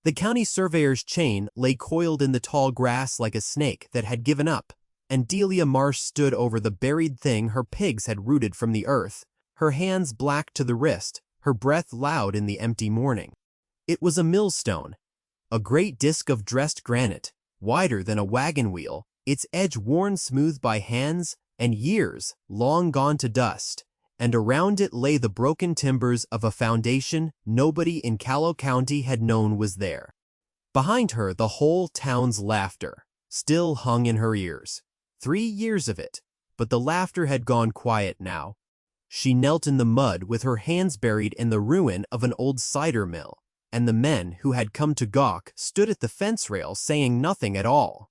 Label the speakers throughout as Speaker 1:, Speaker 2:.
Speaker 1: The county surveyor's chain lay coiled in the tall grass like a snake that had given up, and Delia Marsh stood over the buried thing her pigs had rooted from the earth, her hands black to the wrist, her breath loud in the empty morning. It was a millstone, a great disk of dressed granite, wider than a wagon wheel, its edge worn smooth by hands and years long gone to dust, and around it lay the broken timbers of a foundation nobody in Callow County had known was there. Behind her, the whole town's laughter still hung in her ears. 3 years of it, but the laughter had gone quiet now. She knelt in the mud with her hands buried in the ruin of an old cider mill, and the men who had come to gawk stood at the fence rail saying nothing at all.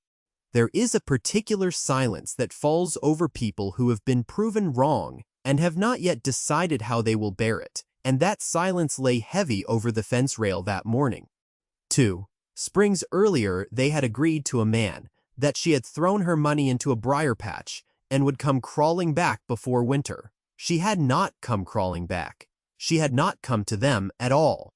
Speaker 1: There is a particular silence that falls over people who have been proven wrong and have not yet decided how they will bear it, and that silence lay heavy over the fence rail that morning. 2 springs earlier they had agreed to a man that she had thrown her money into a briar patch and would come crawling back before winter. She had not come crawling back. She had not come to them at all.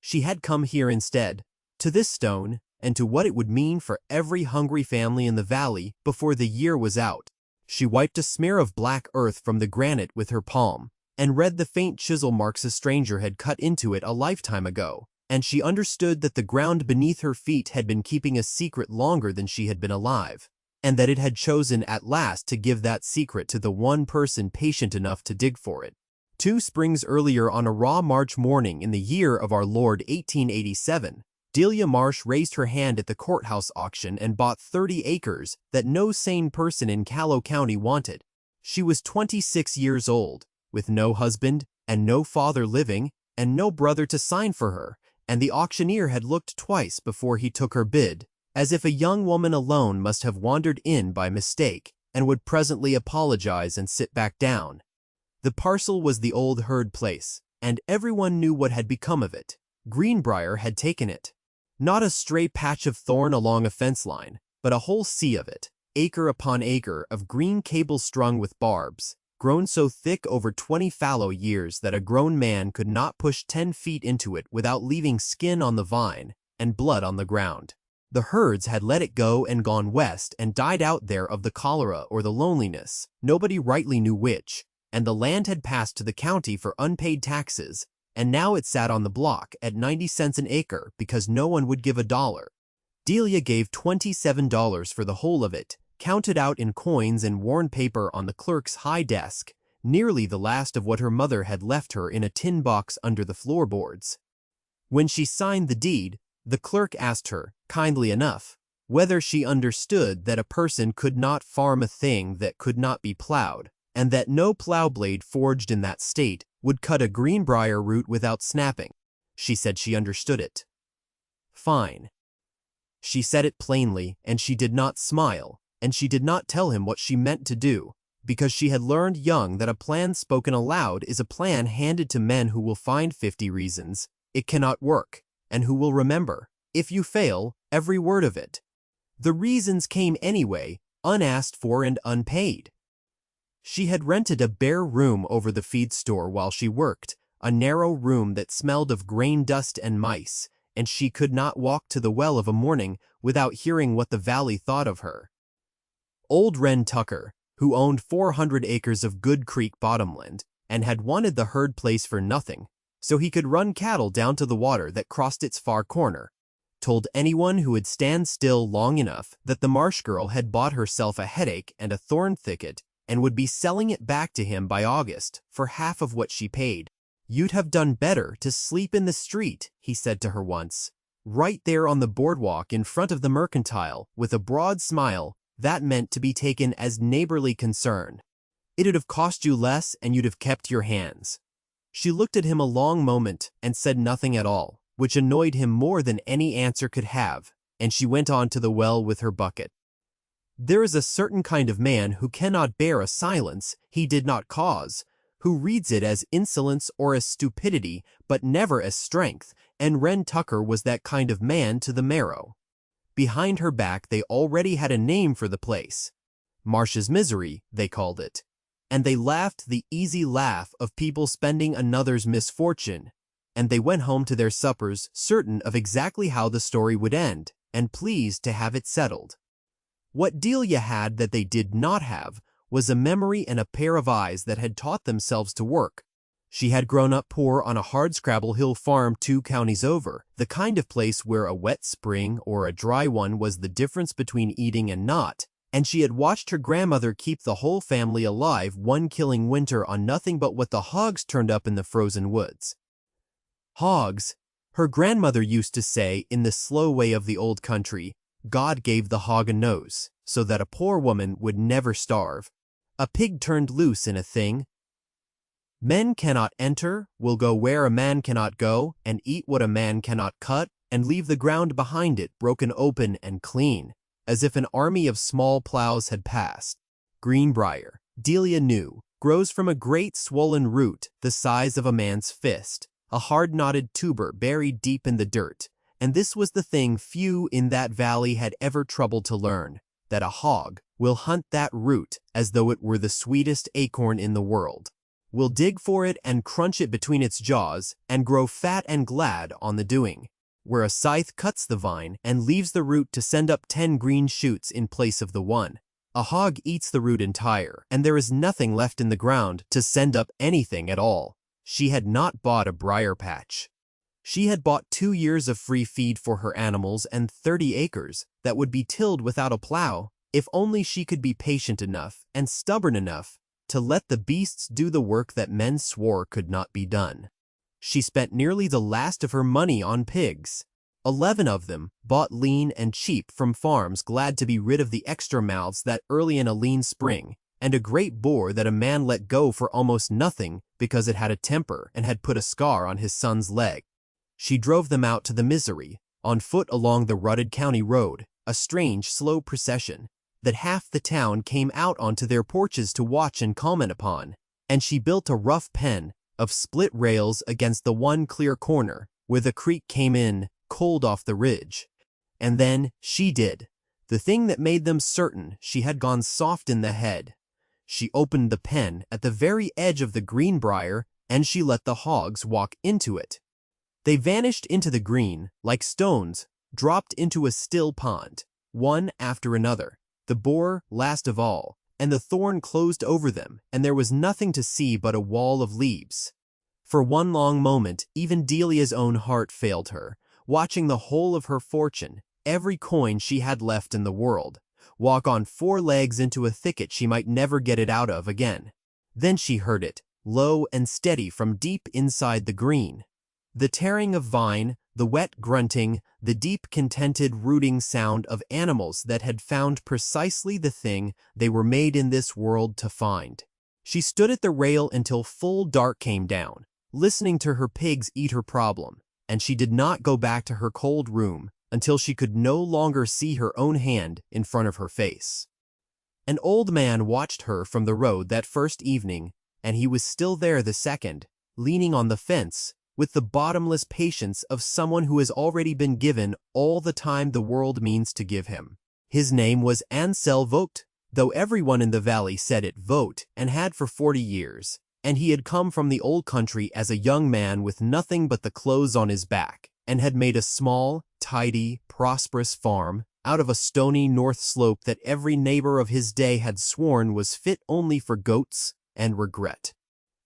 Speaker 1: She had come here instead, to this stone, and to what it would mean for every hungry family in the valley before the year was out. She wiped a smear of black earth from the granite with her palm, and read the faint chisel marks a stranger had cut into it a lifetime ago, and she understood that the ground beneath her feet had been keeping a secret longer than she had been alive, and that it had chosen at last to give that secret to the one person patient enough to dig for it. 2 springs earlier, on a raw March morning in the year of our Lord 1887, Delia Marsh raised her hand at the courthouse auction and bought 30 acres that no sane person in Callow County wanted. She was 26 years old, with no husband and no father living and no brother to sign for her, and the auctioneer had looked twice before he took her bid, as if a young woman alone must have wandered in by mistake and would presently apologize and sit back down. The parcel was the old herd place, and everyone knew what had become of it. Greenbrier had taken it. Not a stray patch of thorn along a fence line, but a whole sea of it, acre upon acre of green cable strung with barbs, grown so thick over 20 fallow years that a grown man could not push 10 feet into it without leaving skin on the vine and blood on the ground. The herds had let it go and gone west and died out there of the cholera or the loneliness, nobody rightly knew which, and the land had passed to the county for unpaid taxes, and now it sat on the block at 90 cents an acre because no one would give $1. Delia gave $27 for the whole of it, counted out in coins and worn paper on the clerk's high desk, nearly the last of what her mother had left her in a tin box under the floorboards. When she signed the deed, the clerk asked her, kindly enough, whether she understood that a person could not farm a thing that could not be plowed, and that no plow blade forged in that state would cut a Greenbrier root without snapping. She said she understood it. Fine. She said it plainly, and she did not smile, and she did not tell him what she meant to do, because she had learned young that a plan spoken aloud is a plan handed to men who will find 50 reasons it cannot work, and who will remember, if you fail, every word of it. The reasons came anyway, unasked for and unpaid. She had rented a bare room over the feed store while she worked, a narrow room that smelled of grain dust and mice, and she could not walk to the well of a morning without hearing what the valley thought of her. Old Ren Tucker, who owned 400 acres of Good Creek bottomland and had wanted the herd place for nothing, so he could run cattle down to the water that crossed its far corner, told anyone who would stand still long enough that the Marsh girl had bought herself a headache and a thorn thicket and would be selling it back to him by August for half of what she paid. You'd have done better to sleep in the street, he said to her once, right there on the boardwalk in front of the mercantile, with a broad smile that meant to be taken as neighborly concern. It'd have cost you less and you'd have kept your hands. She looked at him a long moment and said nothing at all, which annoyed him more than any answer could have, and she went on to the well with her bucket. There is a certain kind of man who cannot bear a silence he did not cause, who reads it as insolence or as stupidity, but never as strength, and Ren Tucker was that kind of man to the marrow. Behind her back they already had a name for the place. Marsh's Misery, they called it, and they laughed the easy laugh of people spending another's misfortune. and they went home to their suppers, certain of exactly how the story would end, and pleased to have it settled. What Delia had that they did not have was a memory and a pair of eyes that had taught themselves to work. She had grown up poor on a hardscrabble hill farm 2 counties over, the kind of place where a wet spring or a dry one was the difference between eating and not, and she had watched her grandmother keep the whole family alive one killing winter on nothing but what the hogs turned up in the frozen woods. Hogs, her grandmother used to say in the slow way of the old country, God gave the hog a nose, so that a poor woman would never starve. A pig turned loose in a thing. Men cannot enter, will go where a man cannot go, and eat what a man cannot cut, and leave the ground behind it broken open and clean, as if an army of small plows had passed. Greenbrier, Delia knew, grows from a great swollen root the size of a man's fist, a hard-knotted tuber buried deep in the dirt, and this was the thing few in that valley had ever troubled to learn, that a hog will hunt that root as though it were the sweetest acorn in the world, will dig for it and crunch it between its jaws, and grow fat and glad on the doing, where a scythe cuts the vine and leaves the root to send up 10 green shoots in place of the one. A hog eats the root entire, and there is nothing left in the ground to send up anything at all. She had not bought a briar patch. She had bought 2 years of free feed for her animals and 30 acres that would be tilled without a plow, if only she could be patient enough and stubborn enough to let the beasts do the work that men swore could not be done. She spent nearly the last of her money on pigs. 11 of them, bought lean and cheap from farms glad to be rid of the extra mouths that early in a lean spring, and a great boar that a man let go for almost nothing because it had a temper and had put a scar on his son's leg. She drove them out to the misery, on foot along the rutted county road, a strange, slow procession, that half the town came out onto their porches to watch and comment upon, and she built a rough pen of split rails against the one clear corner where the creek came in cold off the ridge. And then she did the thing that made them certain she had gone soft in the head. She opened the pen at the very edge of the Greenbrier, and she let the hogs walk into it. They vanished into the green like stones dropped into a still pond, one after another, the boar last of all, and the thorn closed over them, and there was nothing to see but a wall of leaves. For one long moment, even Delia's own heart failed her, watching the whole of her fortune, every coin she had left in the world, walk on 4 legs into a thicket she might never get it out of again. Then she heard it, low and steady from deep inside the green. The tearing of vine, the wet grunting, the deep contented rooting sound of animals that had found precisely the thing they were made in this world to find. She stood at the rail until full dark came down, listening to her pigs eat her problem, and she did not go back to her cold room until she could no longer see her own hand in front of her face. An old man watched her from the road that first evening, and he was still there the second, leaning on the fence, with the bottomless patience of someone who has already been given all the time the world means to give him. His name was Ansel Vogt, though everyone in the valley said it Vogt, and had for 40 years, and he had come from the old country as a young man with nothing but the clothes on his back, and had made a small, tidy, prosperous farm out of a stony north slope that every neighbor of his day had sworn was fit only for goats and regret.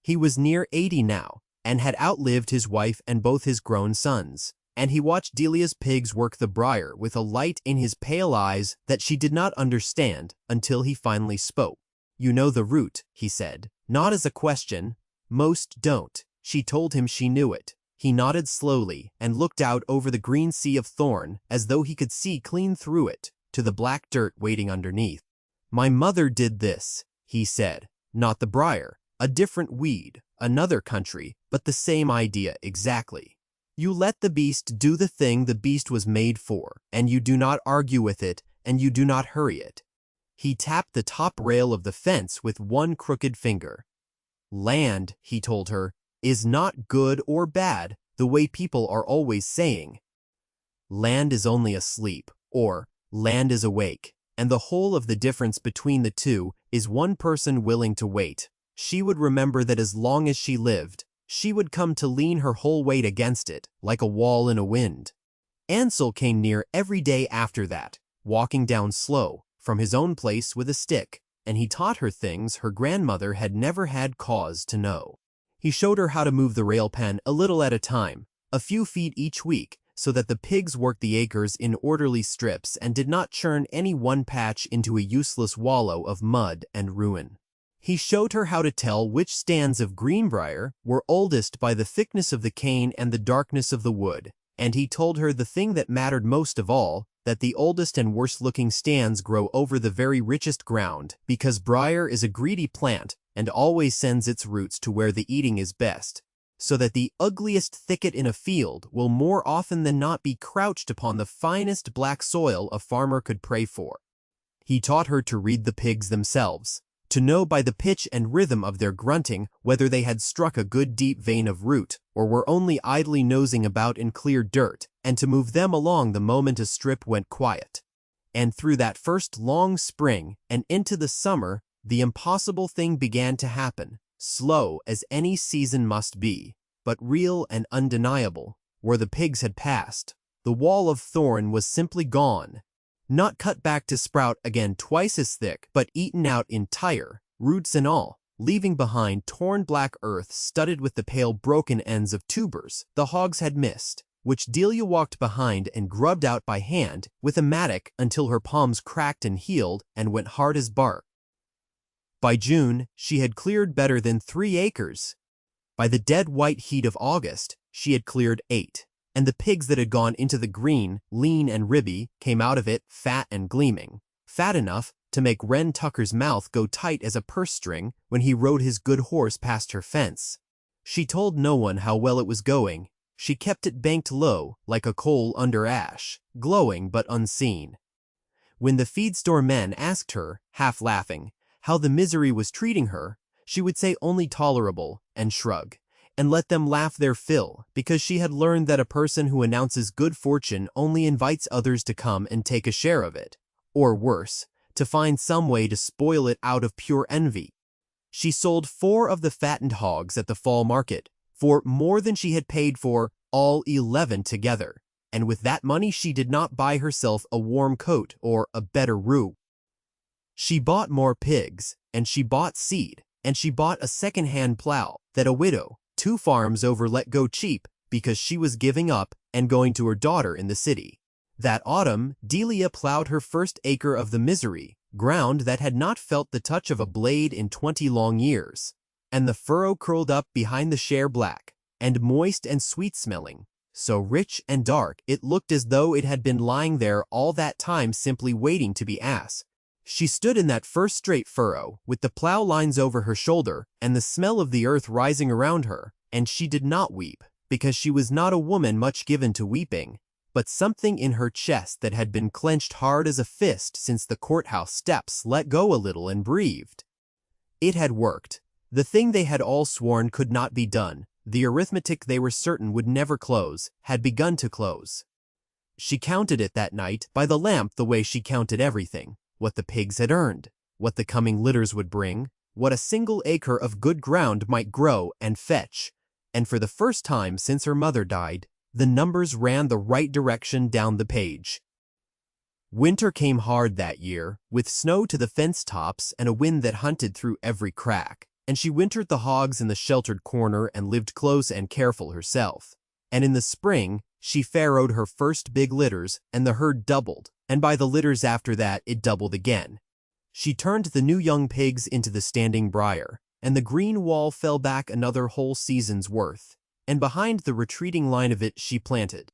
Speaker 1: He was near 80 now, and had outlived his wife and both his grown sons, and he watched Delia's pigs work the briar with a light in his pale eyes that she did not understand until he finally spoke. "You know the route," he said, not as a question. "Most don't." She told him she knew it. He nodded slowly and looked out over the green sea of thorn as though he could see clean through it to the black dirt waiting underneath. "My mother did this," he said, "not the briar, a different weed, another country, but the same idea exactly. You let the beast do the thing the beast was made for, and you do not argue with it, and you do not hurry it." He tapped the top rail of the fence with one crooked finger. "Land," he told her, "is not good or bad the way people are always saying. Land is only asleep, or land is awake, and the whole of the difference between the two is one person willing to wait. She would remember that as long as she lived, she would come to lean her whole weight against it, like a wall in a wind. Ansel came near every day after that, walking down slow, from his own place with a stick, and he taught her things her grandmother had never had cause to know. He showed her how to move the rail pen a little at a time, a few feet each week, so that the pigs worked the acres in orderly strips and did not churn any one patch into a useless wallow of mud and ruin. He showed her how to tell which stands of Greenbrier were oldest by the thickness of the cane and the darkness of the wood, and he told her the thing that mattered most of all, that the oldest and worst-looking stands grow over the very richest ground, because briar is a greedy plant and always sends its roots to where the eating is best, so that the ugliest thicket in a field will more often than not be crouched upon the finest black soil a farmer could pray for. He taught her to read the pigs themselves, to know by the pitch and rhythm of their grunting whether they had struck a good deep vein of root or were only idly nosing about in clear dirt, and to move them along the moment a strip went quiet. And through that first long spring and into the summer, the impossible thing began to happen, slow as any season must be, but real and undeniable. Where the pigs had passed, the wall of thorn was simply gone, not cut back to sprout again twice as thick, but eaten out entire, roots and all, leaving behind torn black earth studded with the pale broken ends of tubers the hogs had missed, which Delia walked behind and grubbed out by hand with a mattock until her palms cracked and healed and went hard as bark. By June, she had cleared better than 3 acres. By the dead white heat of August, she had cleared 8, and the pigs that had gone into the green, lean and ribby, came out of it fat and gleaming, fat enough to make Wren Tucker's mouth go tight as a purse string when he rode his good horse past her fence. She told no one how well it was going. She kept it banked low, like a coal under ash, glowing but unseen. When the feed-store men asked her, half laughing, how the misery was treating her, she would say only tolerable and shrug, and let them laugh their fill, because she had learned that a person who announces good fortune only invites others to come and take a share of it, or worse, to find some way to spoil it out of pure envy. She sold 4 of the fattened hogs at the fall market for more than she had paid for all 11 together, and with that money she did not buy herself a warm coat or a better roux. She bought more pigs, and she bought seed, and she bought a second-hand plow that a widow, 2 farms over, let go cheap because she was giving up and going to her daughter in the city. That autumn, Delia plowed her first acre of the misery, ground that had not felt the touch of a blade in 20 long years, and the furrow curled up behind the share black, and moist and sweet-smelling, so rich and dark it looked as though it had been lying there all that time simply waiting to be asked. She stood in that first straight furrow, with the plow lines over her shoulder and the smell of the earth rising around her, and she did not weep, because she was not a woman much given to weeping, but something in her chest that had been clenched hard as a fist since the courthouse steps let go a little and breathed. It had worked. The thing they had all sworn could not be done, the arithmetic they were certain would never close, had begun to close. She counted it that night by the lamp the way she counted everything. What the pigs had earned, what the coming litters would bring, what a single acre of good ground might grow and fetch, and for the first time since her mother died, the numbers ran the right direction down the page. Winter came hard that year, with snow to the fence tops and a wind that hunted through every crack, and she wintered the hogs in the sheltered corner and lived close and careful herself. And in the spring, she farrowed her first big litters, and the herd doubled, and by the litters after that it doubled again. She turned the new young pigs into the standing briar, and the green wall fell back another whole season's worth, and behind the retreating line of it she planted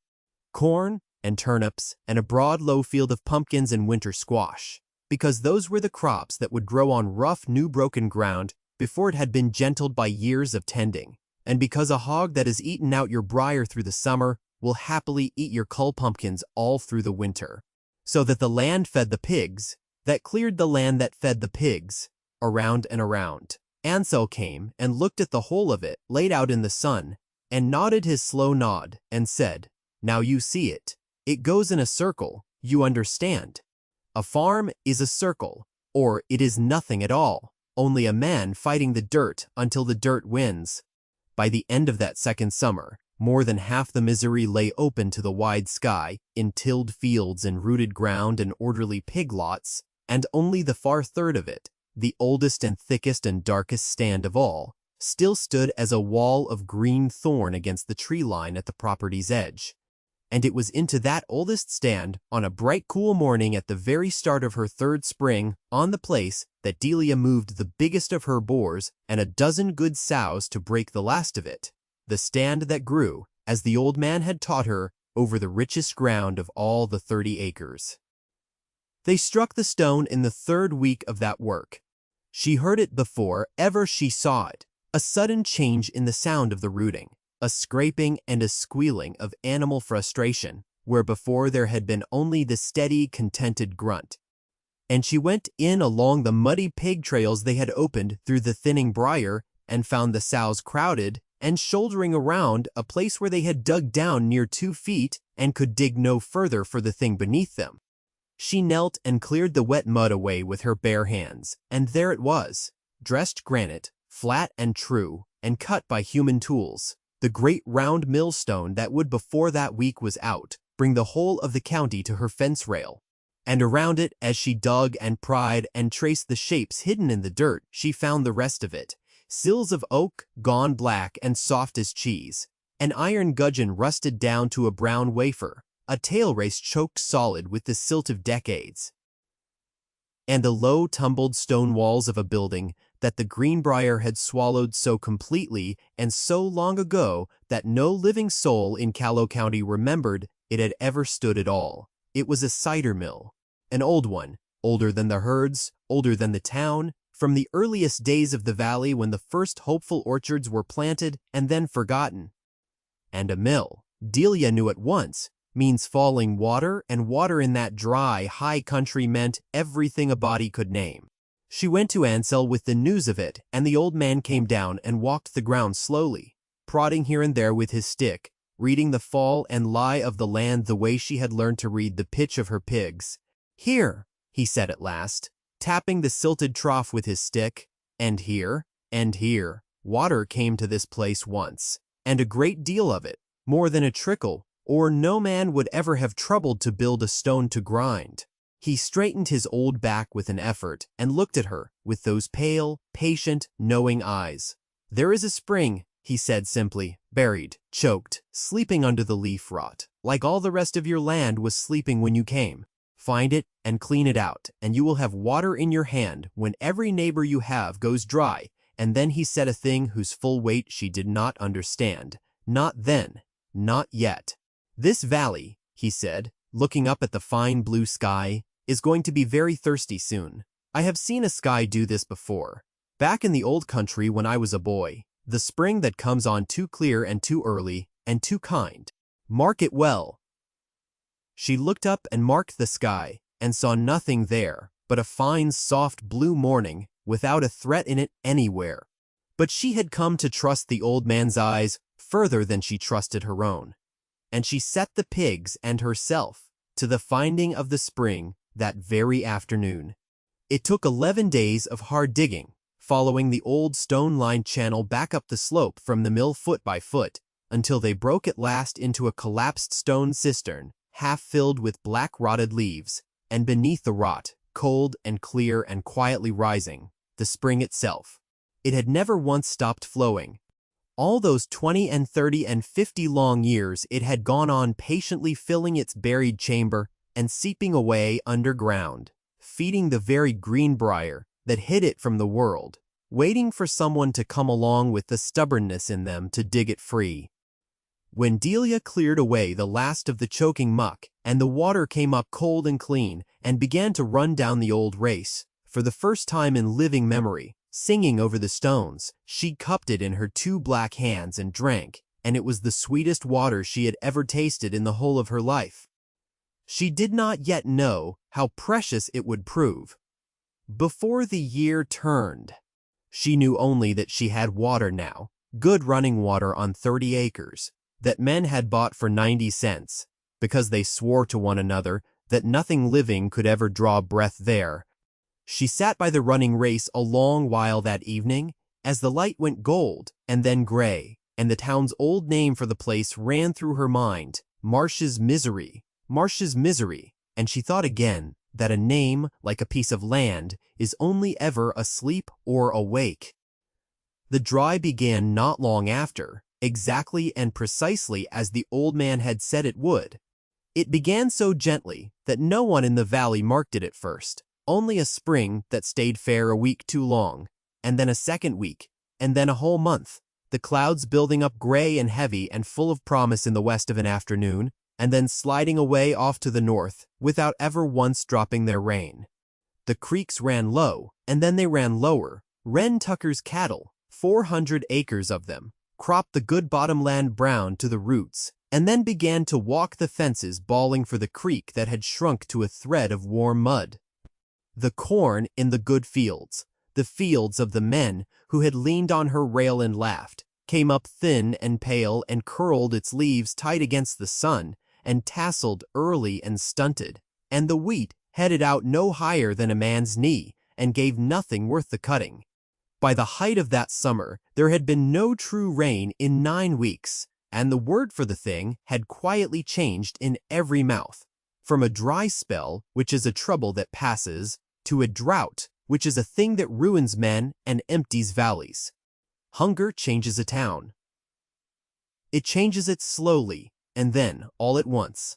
Speaker 1: corn and turnips and a broad low field of pumpkins and winter squash, because those were the crops that would grow on rough new broken ground before it had been gentled by years of tending, and because a hog that has eaten out your briar through the summer will happily eat your cull pumpkins all through the winter. So that the land fed the pigs, that cleared the land that fed the pigs, around and around. Ansel came and looked at the whole of it laid out in the sun, and nodded his slow nod, and said, "Now you see it. It goes in a circle, you understand. A farm is a circle, or it is nothing at all, only a man fighting the dirt until the dirt wins. By the end of that second summer, more than half the misery lay open to the wide sky, in tilled fields and rooted ground and orderly pig lots, and only the far third of it, the oldest and thickest and darkest stand of all, still stood as a wall of green thorn against the tree line at the property's edge. And it was into that oldest stand, on a bright cool morning at the very start of her third spring on the place, that Delia moved the biggest of her boars and a dozen good sows to break the last of it, the stand that grew, as the old man had taught her, over the richest ground of all the 30 acres. They struck the stone in the third week of that work. She heard it before ever she saw it, a sudden change in the sound of the rooting, a scraping and a squealing of animal frustration, where before there had been only the steady, contented grunt. And she went in along the muddy pig trails they had opened through the thinning briar, and found the sows crowded and shouldering around a place where they had dug down near 2 feet and could dig no further for the thing beneath them. She knelt and cleared the wet mud away with her bare hands, and there it was, dressed granite, flat and true, and cut by human tools, the great round millstone that would, before that week was out, bring the whole of the county to her fence rail. And around it, as she dug and pried and traced the shapes hidden in the dirt, she found the rest of it, sills of oak gone black and soft as cheese, an iron gudgeon rusted down to a brown wafer, a tail race choked solid with the silt of decades, and the low tumbled stone walls of a building that the Greenbrier had swallowed so completely and so long ago that no living soul in Callow County remembered it had ever stood at all. It was a cider mill, an old one, older than the herds, older than the town, from the earliest days of the valley when the first hopeful orchards were planted and then forgotten. And a mill, Delia knew at once, means falling water, and water in that dry, high country meant everything a body could name. She went to Ansel with the news of it, and the old man came down and walked the ground slowly, prodding here and there with his stick, reading the fall and lie of the land the way she had learned to read the pitch of her pigs. "Here," he said at last, tapping the silted trough with his stick, and here, water came to this place once, and a great deal of it, more than a trickle, or no man would ever have troubled to build a stone to grind. He straightened his old back with an effort and looked at her with those pale, patient, knowing eyes. "There is a spring," he said simply, "buried, choked, sleeping under the leaf rot, like all the rest of your land was sleeping when you came. Find it and clean it out, and you will have water in your hand when every neighbor you have goes dry." And then he said a thing whose full weight she did not understand. Not then, not yet. "This valley," he said, looking up at the fine blue sky, "is going to be very thirsty soon. I have seen a sky do this before. Back in the old country when I was a boy, the spring that comes on too clear and too early and too kind. Mark it well." She looked up and marked the sky, and saw nothing there but a fine soft blue morning without a threat in it anywhere. But she had come to trust the old man's eyes further than she trusted her own, and she set the pigs and herself to the finding of the spring that very afternoon. It took 11 days of hard digging, following the old stone-lined channel back up the slope from the mill foot by foot, until they broke at last into a collapsed stone cistern, half filled with black rotted leaves, and beneath the rot, cold and clear and quietly rising, the spring itself. It had never once stopped flowing. All those 20 and 30 and 50 long years it had gone on patiently filling its buried chamber and seeping away underground, feeding the very Greenbrier that hid it from the world, waiting for someone to come along with the stubbornness in them to dig it free. When Delia cleared away the last of the choking muck, and the water came up cold and clean and began to run down the old race, for the first time in living memory, singing over the stones, she cupped it in her 2 black hands and drank, and it was the sweetest water she had ever tasted in the whole of her life. She did not yet know how precious it would prove. Before the year turned, she knew only that she had water now, good running water on 30 acres, that men had bought for 90 cents, because they swore to one another that nothing living could ever draw breath there. She sat by the running race a long while that evening, as the light went gold and then gray, and the town's old name for the place ran through her mind, Marsh's Misery, Marsh's Misery, and she thought again that a name, like a piece of land, is only ever asleep or awake. The dry began not long after, exactly and precisely as the old man had said it would. It began so gently that no one in the valley marked it at first, only a spring that stayed fair a week too long, and then a second week, and then a whole month, the clouds building up gray and heavy and full of promise in the west of an afternoon, and then sliding away off to the north without ever once dropping their rain. The creeks ran low, and then they ran lower. Wren Tucker's cattle, 400 acres of them, cropped the good bottomland brown to the roots, and then began to walk the fences bawling for the creek that had shrunk to a thread of warm mud. The corn in the good fields, the fields of the men who had leaned on her rail and laughed, came up thin and pale and curled its leaves tight against the sun, and tasseled early and stunted, and the wheat headed out no higher than a man's knee, and gave nothing worth the cutting. By the height of that summer, there had been no true rain in 9 weeks, and the word for the thing had quietly changed in every mouth, from a dry spell, which is a trouble that passes, to a drought, which is a thing that ruins men and empties valleys. Hunger changes a town. It changes it slowly, and then, all at once.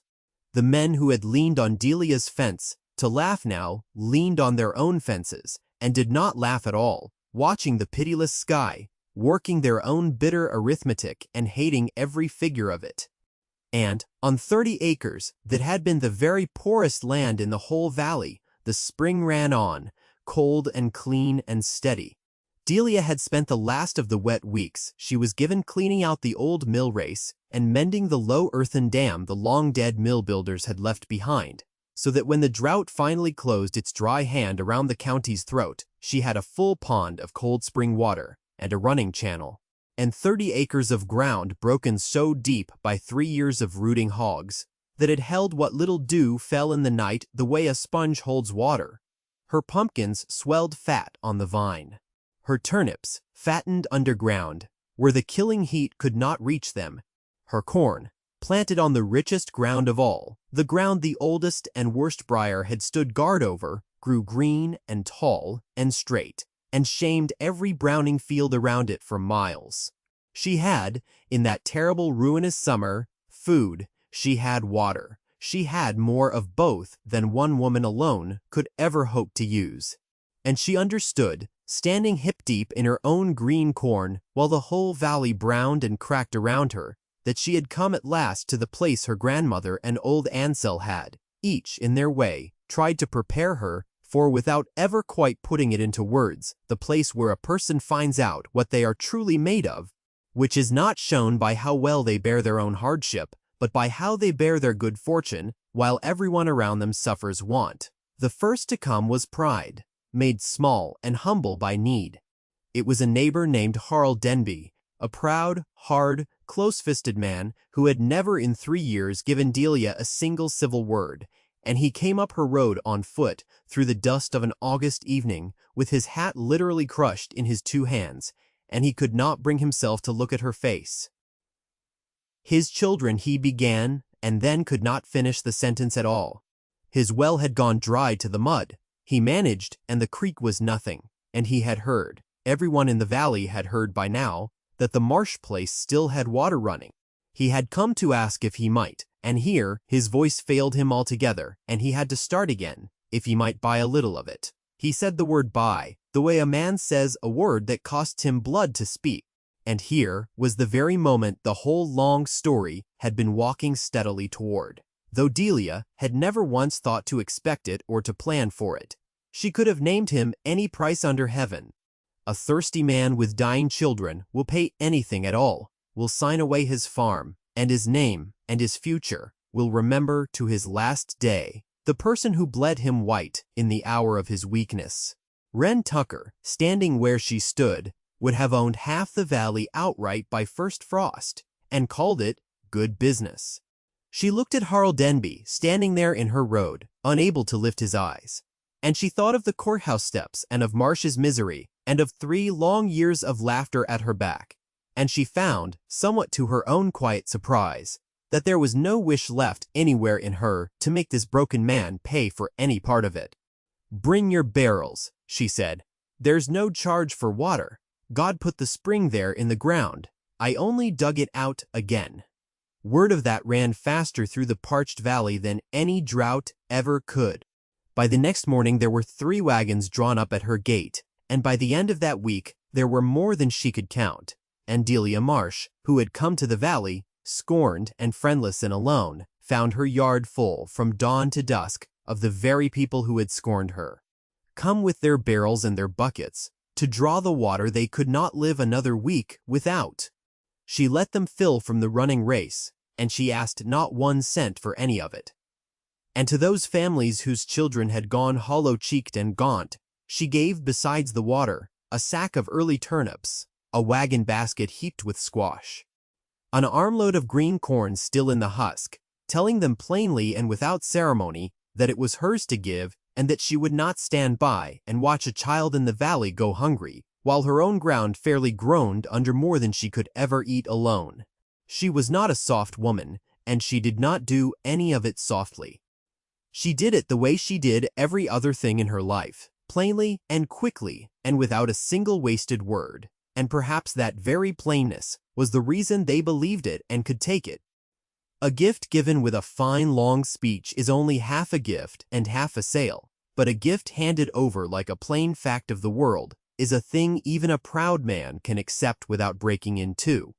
Speaker 1: The men who had leaned on Delia's fence to laugh now leaned on their own fences, and did not laugh at all, watching the pitiless sky, working their own bitter arithmetic and hating every figure of it. And, on 30 acres that had been the very poorest land in the whole valley, the spring ran on, cold and clean and steady. Delia had spent the last of the wet weeks she was given cleaning out the old mill race and mending the low earthen dam the long-dead mill builders had left behind, so that when the drought finally closed its dry hand around the county's throat, she had a full pond of cold spring water and a running channel, and 30 acres of ground broken so deep by 3 years of rooting hogs that it held what little dew fell in the night the way a sponge holds water. Her pumpkins swelled fat on the vine. Her turnips, fattened underground, where the killing heat could not reach them. Her corn, planted on the richest ground of all, the ground the oldest and worst briar had stood guard over, grew green and tall and straight, and shamed every browning field around it for miles. She had, in that terrible ruinous summer, food, she had water. She had more of both than one woman alone could ever hope to use. And she understood, standing hip-deep in her own green corn while the whole valley browned and cracked around her, that she had come at last to the place her grandmother and old Ansel had, each in their way, tried to prepare her for, without ever quite putting it into words, the place where a person finds out what they are truly made of, which is not shown by how well they bear their own hardship, but by how they bear their good fortune, while everyone around them suffers want. The first to come was pride, made small and humble by need. It was a neighbor named Harl Denby, a proud, hard, close-fisted man who had never in 3 years given Delia a single civil word, and he came up her road on foot through the dust of an August evening with his hat literally crushed in his 2 hands, and he could not bring himself to look at her face. His children, he began, and then could not finish the sentence at all. His well had gone dry to the mud. He managed, and the creek was nothing, and he had heard, everyone in the valley had heard by now, that the marsh place still had water running. He had come to ask if he might, and here his voice failed him altogether, and he had to start again, if he might buy a little of it. He said the word buy, the way a man says a word that costs him blood to speak. And here was the very moment the whole long story had been walking steadily toward. Though Delia had never once thought to expect it or to plan for it, she could have named him any price under heaven. A thirsty man with dying children will pay anything at all, will sign away his farm, and his name, and his future, will remember to his last day the person who bled him white in the hour of his weakness. Wren Tucker, standing where she stood, would have owned half the valley outright by first frost, and called it good business. She looked at Harl Denby, standing there in her road, unable to lift his eyes, and she thought of the courthouse steps and of Marsh's misery, and of 3 long years of laughter at her back, and she found, somewhat to her own quiet surprise, that there was no wish left anywhere in her to make this broken man pay for any part of it. "Bring your barrels," she said. "There's no charge for water. God put the spring there in the ground. I only dug it out again." Word of that ran faster through the parched valley than any drought ever could. By the next morning there were 3 wagons drawn up at her gate, and by the end of that week there were more than she could count. And Delia Marsh, who had come to the valley, scorned and friendless and alone, found her yard full from dawn to dusk of the very people who had scorned her, come with their barrels and their buckets, to draw the water they could not live another week without. She let them fill from the running race, and she asked not 1 cent for any of it. And to those families whose children had gone hollow-cheeked and gaunt, she gave, besides the water, a sack of early turnips, a wagon basket heaped with squash, an armload of green corn still in the husk, telling them plainly and without ceremony that it was hers to give and that she would not stand by and watch a child in the valley go hungry, while her own ground fairly groaned under more than she could ever eat alone. She was not a soft woman, and she did not do any of it softly. She did it the way she did every other thing in her life, plainly and quickly and without a single wasted word, and perhaps that very plainness was the reason they believed it and could take it. A gift given with a fine long speech is only half a gift and half a sale, but a gift handed over like a plain fact of the world is a thing even a proud man can accept without breaking in two.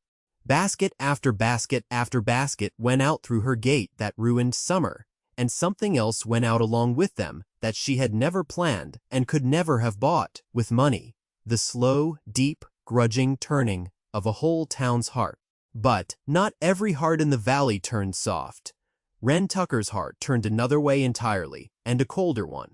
Speaker 1: Basket after basket after basket went out through her gate that ruined summer, and something else went out along with them that she had never planned and could never have bought with money. The slow, deep, grudging turning of a whole town's heart. But not every heart in the valley turned soft. Wren Tucker's heart turned another way entirely, and a colder one.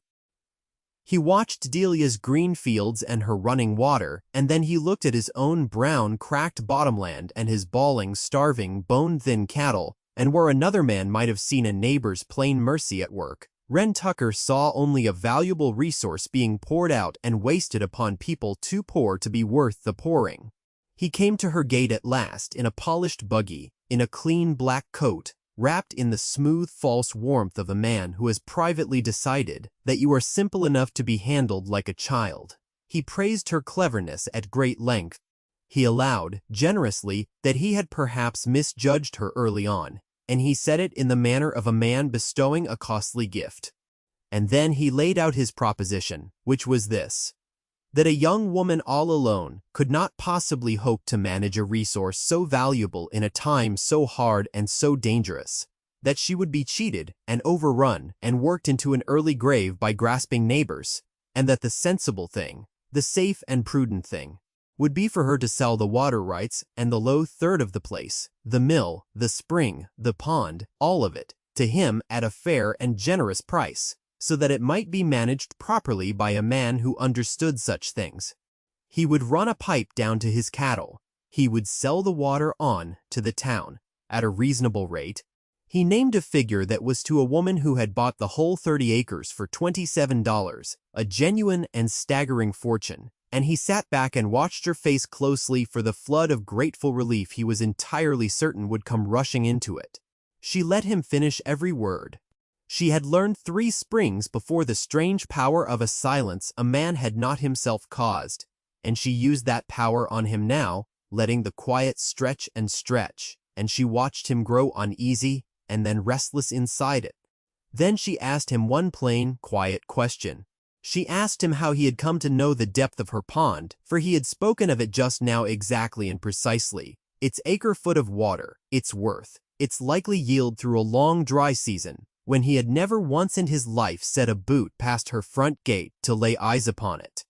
Speaker 1: He watched Delia's green fields and her running water, and then he looked at his own brown, cracked bottomland and his bawling, starving, bone-thin cattle, and where another man might have seen a neighbor's plain mercy at work, Wren Tucker saw only a valuable resource being poured out and wasted upon people too poor to be worth the pouring. He came to her gate at last in a polished buggy, in a clean black coat, wrapped in the smooth false warmth of a man who has privately decided that you are simple enough to be handled like a child. He praised her cleverness at great length. He allowed, generously, that he had perhaps misjudged her early on, and he said it in the manner of a man bestowing a costly gift. And then he laid out his proposition, which was this: that a young woman all alone could not possibly hope to manage a resource so valuable in a time so hard and so dangerous, that she would be cheated and overrun and worked into an early grave by grasping neighbors, and that the sensible thing, the safe and prudent thing, would be for her to sell the water rights and the low third of the place, the mill, the spring, the pond, all of it, to him at a fair and generous price, so that it might be managed properly by a man who understood such things. He would run a pipe down to his cattle. He would sell the water on to the town at a reasonable rate. He named a figure that was to a woman who had bought the whole 30 acres for $27, a genuine and staggering fortune, and he sat back and watched her face closely for the flood of grateful relief he was entirely certain would come rushing into it. She let him finish every word. She had learned 3 springs before the strange power of a silence a man had not himself caused, and she used that power on him now, letting the quiet stretch and stretch, and she watched him grow uneasy and then restless inside it. Then she asked him one plain, quiet question. She asked him how he had come to know the depth of her pond, for he had spoken of it just now exactly and precisely, its acre-foot of water, its worth, its likely yield through a long dry season, when he had never once in his life set a boot past her front gate to lay eyes upon it.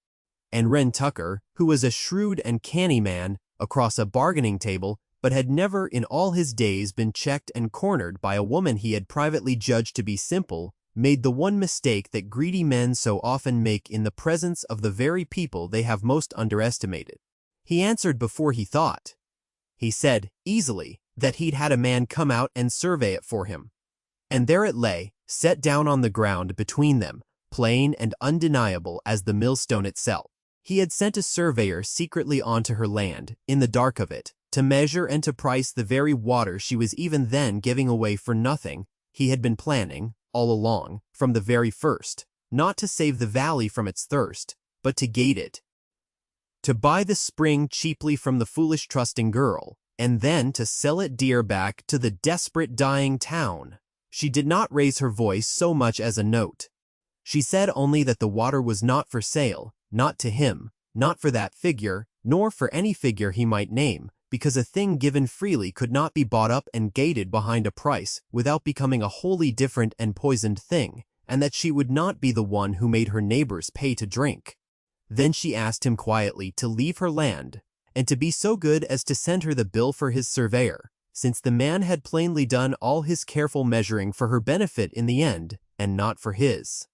Speaker 1: And Wren Tucker, who was a shrewd and canny man across a bargaining table, but had never in all his days been checked and cornered by a woman he had privately judged to be simple, made the one mistake that greedy men so often make in the presence of the very people they have most underestimated. He answered before he thought. He said, easily, that he'd had a man come out and survey it for him. And there it lay, set down on the ground between them, plain and undeniable as the millstone itself. He had sent a surveyor secretly onto her land, in the dark of it, to measure and to price the very water she was even then giving away for nothing. He had been planning, all along, from the very first, not to save the valley from its thirst, but to gate it. To buy the spring cheaply from the foolish trusting girl, and then to sell it dear back to the desperate dying town. She did not raise her voice so much as a note. She said only that the water was not for sale, not to him, not for that figure, nor for any figure he might name, because a thing given freely could not be bought up and gated behind a price without becoming a wholly different and poisoned thing, and that she would not be the one who made her neighbors pay to drink. Then she asked him quietly to leave her land, and to be so good as to send her the bill for his surveyor, since the man had plainly done all his careful measuring for her benefit in the end, and not for his.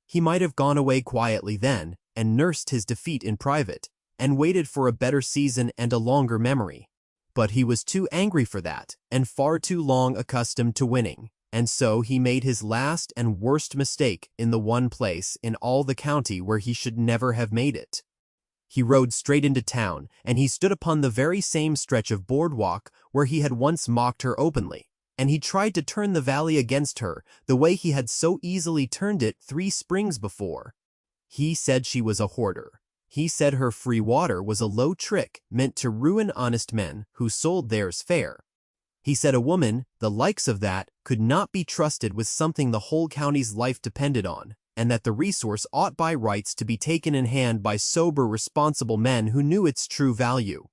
Speaker 1: He might have gone away quietly then, and nursed his defeat in private, and waited for a better season and a longer memory. But he was too angry for that, and far too long accustomed to winning, and so he made his last and worst mistake in the one place in all the county where he should never have made it. He rode straight into town, and he stood upon the very same stretch of boardwalk where he had once mocked her openly, and he tried to turn the valley against her the way he had so easily turned it 3 springs before. He said she was a hoarder. He said her free water was a low trick meant to ruin honest men who sold theirs fair. He said a woman, the likes of that, could not be trusted with something the whole county's life depended on, and that the resource ought by rights to be taken in hand by sober, responsible men who knew its true value.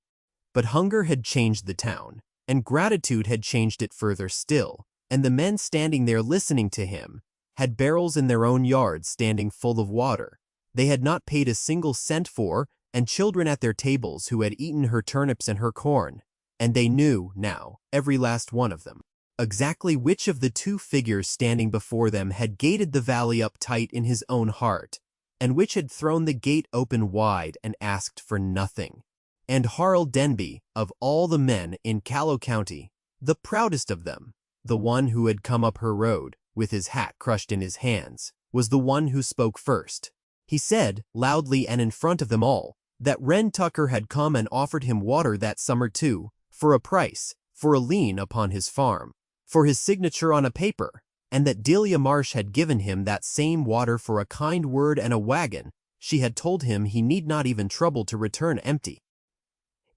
Speaker 1: But hunger had changed the town, and gratitude had changed it further still, and the men standing there listening to him had barrels in their own yards standing full of water they had not paid a single cent for, and children at their tables who had eaten her turnips and her corn, and they knew now, every last one of them, exactly which of the 2 figures standing before them had gated the valley up tight in his own heart, and which had thrown the gate open wide and asked for nothing. And Harl Denby, of all the men in Callow County, the proudest of them, the one who had come up her road, with his hat crushed in his hands, was the one who spoke first. He said, loudly and in front of them all, that Wren Tucker had come and offered him water that summer too, for a price, for a lien upon his farm, for his signature on a paper, and that Delia Marsh had given him that same water for a kind word and a wagon. She had told him he need not even trouble to return empty.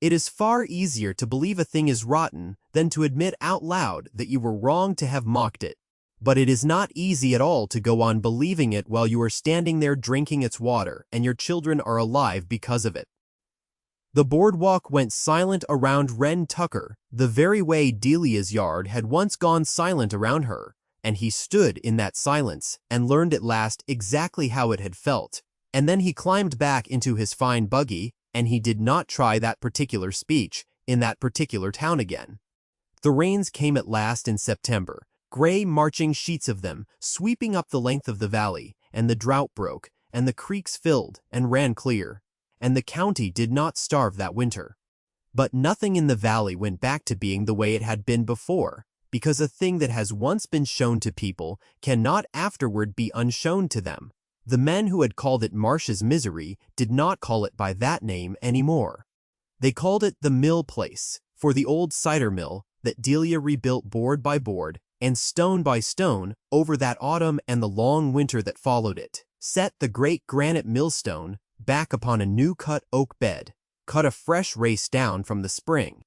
Speaker 1: It is far easier to believe a thing is rotten than to admit out loud that you were wrong to have mocked it. But it is not easy at all to go on believing it while you are standing there drinking its water and your children are alive because of it. The boardwalk went silent around Wren Tucker, the very way Delia's yard had once gone silent around her, and he stood in that silence and learned at last exactly how it had felt. And then he climbed back into his fine buggy, and he did not try that particular speech in that particular town again. The rains came at last in September, gray marching sheets of them, sweeping up the length of the valley, and the drought broke, and the creeks filled and ran clear, and the county did not starve that winter. But nothing in the valley went back to being the way it had been before, because a thing that has once been shown to people cannot afterward be unshown to them. The men who had called it Marsh's Misery did not call it by that name any more. They called it the mill place, for the old cider mill that Delia rebuilt board by board, and stone by stone, over that autumn and the long winter that followed it, set the great granite millstone back upon a new-cut oak bed, cut a fresh race down from the spring,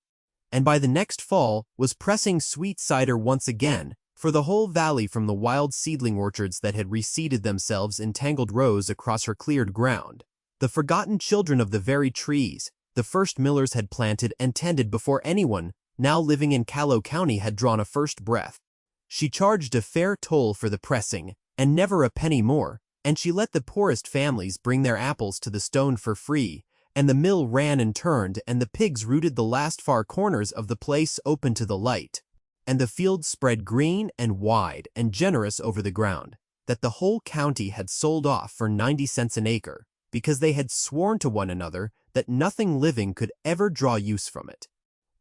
Speaker 1: and by the next fall was pressing sweet cider once again for the whole valley from the wild seedling orchards that had reseeded themselves in tangled rows across her cleared ground, the forgotten children of the very trees the first millers had planted and tended before anyone now living in Callow County had drawn a first breath. She charged a fair toll for the pressing, and never a penny more, and she let the poorest families bring their apples to the stone for free, and the mill ran and turned, and the pigs rooted the last far corners of the place open to the light, and the fields spread green and wide and generous over the ground, that the whole county had sold off for 90 cents an acre, because they had sworn to one another that nothing living could ever draw use from it.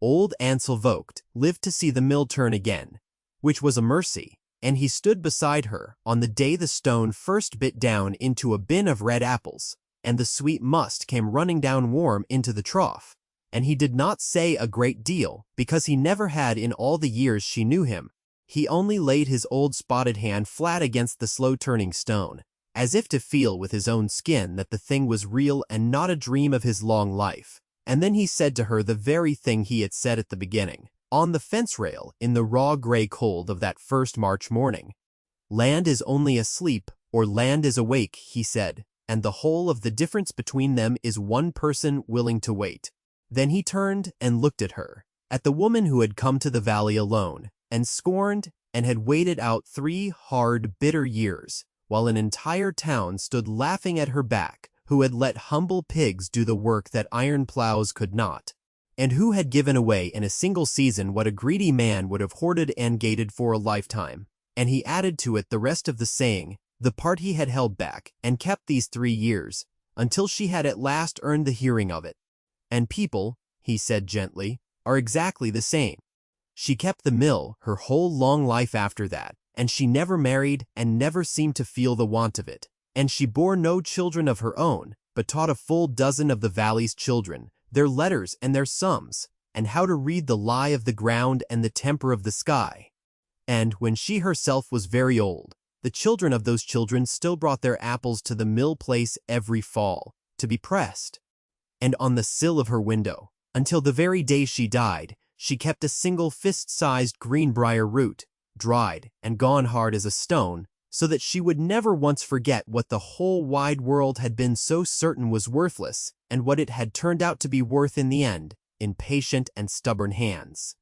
Speaker 1: Old Ansel Vogt lived to see the mill turn again, which was a mercy, and he stood beside her on the day the stone first bit down into a bin of red apples, and the sweet must came running down warm into the trough, and he did not say a great deal, because he never had in all the years she knew him. He only laid his old spotted hand flat against the slow-turning stone, as if to feel with his own skin that the thing was real and not a dream of his long life. And then he said to her the very thing he had said at the beginning, on the fence rail in the raw gray cold of that first March morning. Land is only asleep, or land is awake, he said, and the whole of the difference between them is one person willing to wait. Then he turned and looked at her, at the woman who had come to the valley alone, and scorned, and had waited out 3 hard, bitter years, while an entire town stood laughing at her back, who had let humble pigs do the work that iron plows could not, and who had given away in a single season what a greedy man would have hoarded and gated for a lifetime. And he added to it the rest of the saying, the part he had held back, and kept these 3 years, until she had at last earned the hearing of it. And people, he said gently, are exactly the same. She kept the mill her whole long life after that, and she never married and never seemed to feel the want of it. And she bore no children of her own, but taught a full dozen of the valley's children, their letters and their sums, and how to read the lie of the ground and the temper of the sky. And when she herself was very old, the children of those children still brought their apples to the mill place every fall, to be pressed. And on the sill of her window, until the very day she died, she kept a single fist-sized greenbrier root, dried and gone hard as a stone, so that she would never once forget what the whole wide world had been so certain was worthless, and what it had turned out to be worth in the end, in patient and stubborn hands.